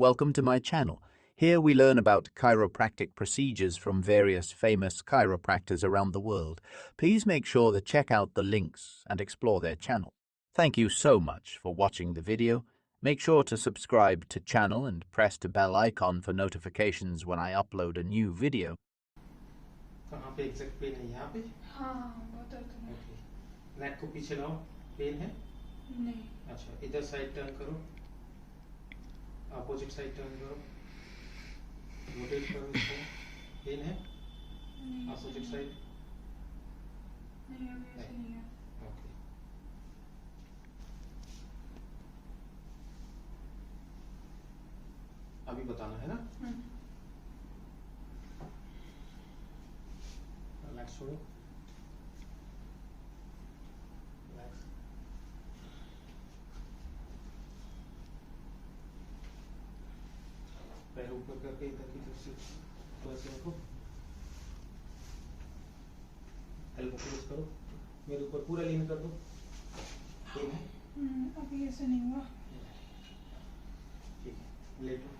Welcome to my channel. Here we learn about chiropractic procedures from various famous chiropractors around the world. Please make sure to check out the links and explore their channel. Thank you so much for watching the video. Make sure to subscribe to channel and press the bell icon for notifications when I upload a new video. कहाँ पे exact pen है? यहाँ पे? हाँ, बहुत दर्द है। Okay. नेक को पीछे लाओ। पेन है? नहीं। अच्छा, इधर साइड टर्न करो। अपोजिट साइड टर्न करो। रोटेट करो इसको। पेन है? नहीं। Opposite side? नहीं, अभी ऐसे नहीं है। ओके। अभी बताना है ना? रिलैक्स छोड़ो। रिलैक्स। पैर ऊपर करके इधर की तरफ से बस रखो। एल्बो क्लोज करो। मेरे ऊपर पूरा लीन कर दो। ठीक है? अभी ऐसे नहीं हुआ। ठीक है, लेटो।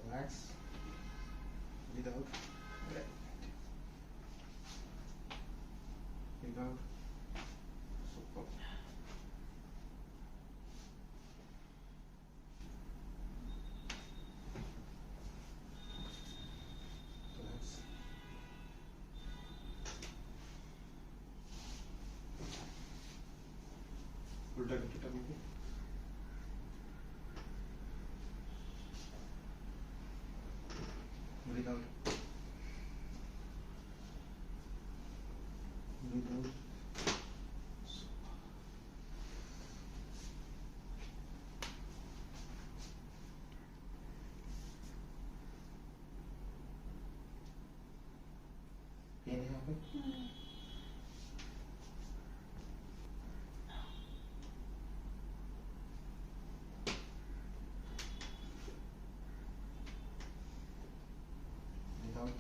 Relax. Breathe out. Breathe out. Super. Relax. उल्टा करके टर्न को। Breathe out. Breathe out. Pain है यहाँ पे? Breathe out.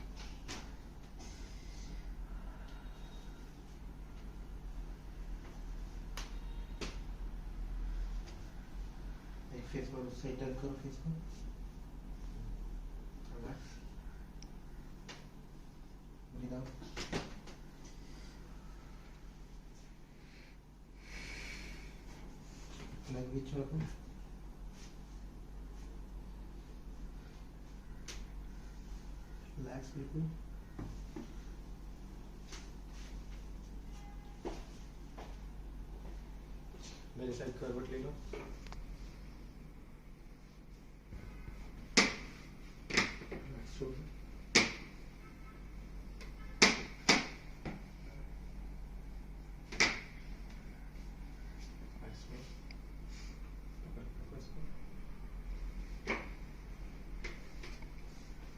एक फेस पर उस साइड टर्न करो फेस को। रिलैक्स। Breathe out. लेग बीच में रखो। रिलैक्स बिल्कुल। मेरे साइड करवट ले लो। रिलैक्स छोड़ो। रिलैक्स में पकड़ इसको।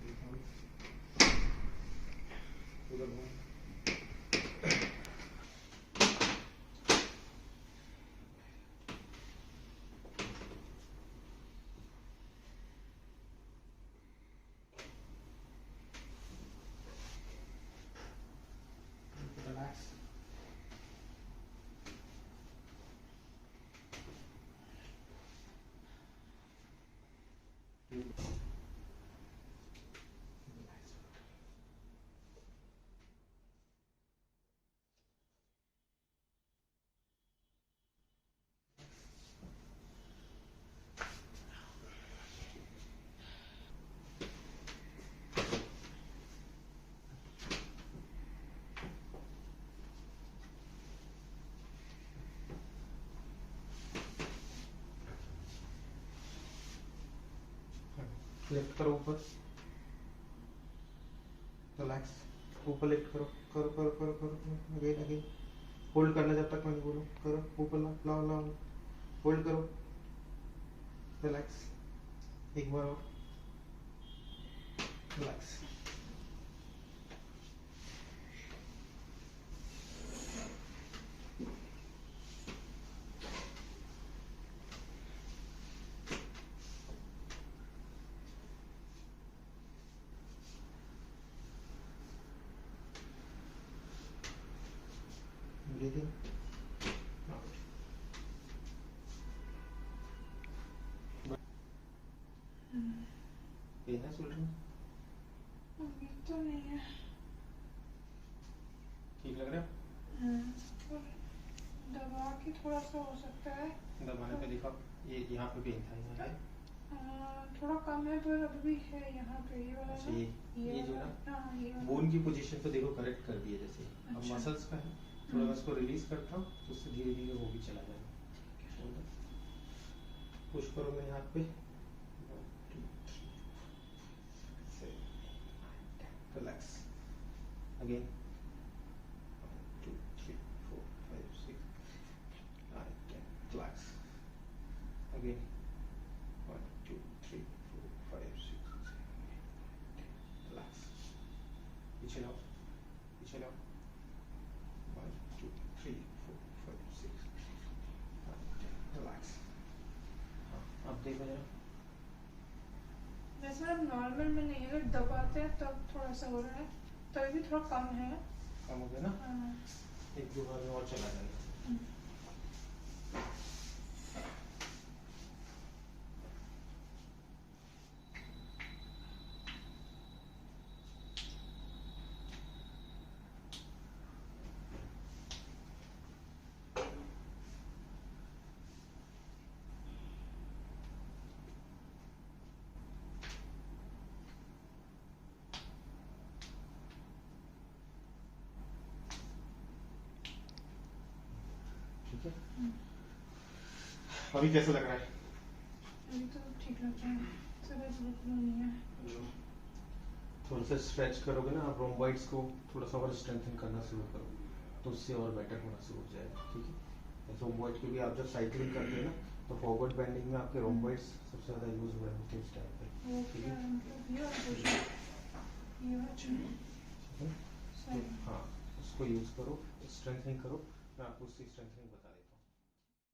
Breathe out. उधर घूम। Relax. लिफ्ट करो ऊपर। रिलैक्स। ऊपर लिफ्ट करो, करो करो करो करो, अगेन अगेन। होल्ड करना जब तक मैं नहीं बोलूँ, करो ऊपर लाओ लाओ लाओ, होल्ड करो, रिलैक्स, एक बार और, रिलैक्स। Breathing out. पेन है शोल्डर में? अभी तो नहीं है। ठीक लग रहा है? दबा के थोड़ा सा हो सकता है। दबाने पे दिखाओ, ये यहाँ पे पेन था, यहाँ है? थोड़ा कम है पर अभी भी है यहाँ पे, ये वाला अच्छा, ना, ये जो ना हाँ, ये वाला। बोन की पोजीशन तो देखो करेक्ट कर दिए जैसे। अब अच्छा। मसल्स का है, थोड़ा मैं इसको रिलीज करता हूँ तो उससे धीरे धीरे वो भी चला जाएगा। पुश करो मैं यहाँ पे, relax, again 1 2 3 4 5 6 9 10, relax, again 1 2 3 4 5 6 7 8 10, relax, पीछे लाओ, पीछे लाओ, 1 2 3 4 5 6 9 10, रिलैक्स। हाँ, अब देखो जरा, वैसे अब नॉर्मल में नहीं है, अगर दबाते हैं तब थोड़ा सा हो रहा है, तभी भी थोड़ा कम है। कम हो गया ना? हाँ। एक दो बार में और चला जाएगा। ठीक है, अभी कैसा लग रहा है? अभी तो ठीक लग रहा है, सर बिल्कुल नहीं है। थोड़ा सा स्ट्रेच करोगे ना आप रोम्बॉइड्स को, थोड़ा सा और स्ट्रेंथन करना शुरू करो तो उससे और बेटर होना शुरू हो जाएगा। ठीक है, रोम्बॉइड क्योंकि आप जब साइकिलिंग करते हैं ना तो फॉरवर्ड बेंडिंग में आपके रोम्बॉइड्स सबसे ज़्यादा यूज हुए होते हैं इस टाइम पे। वो ठीक क्या है, मतलब ये वाला पोजीशन, ये वाला चुनिए। ठीक है? सही। तो हाँ, उसको यूज करो, स्ट्रेंथनिंग करो, मैं आपको उसकी स्ट्रेंथनिंग बता देता हूँ।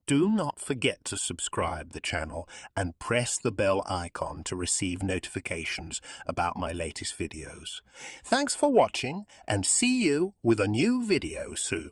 Do not forget to subscribe the channel and press the bell icon to receive notifications about my latest videos. Thanks for watching and see you with a new video soon.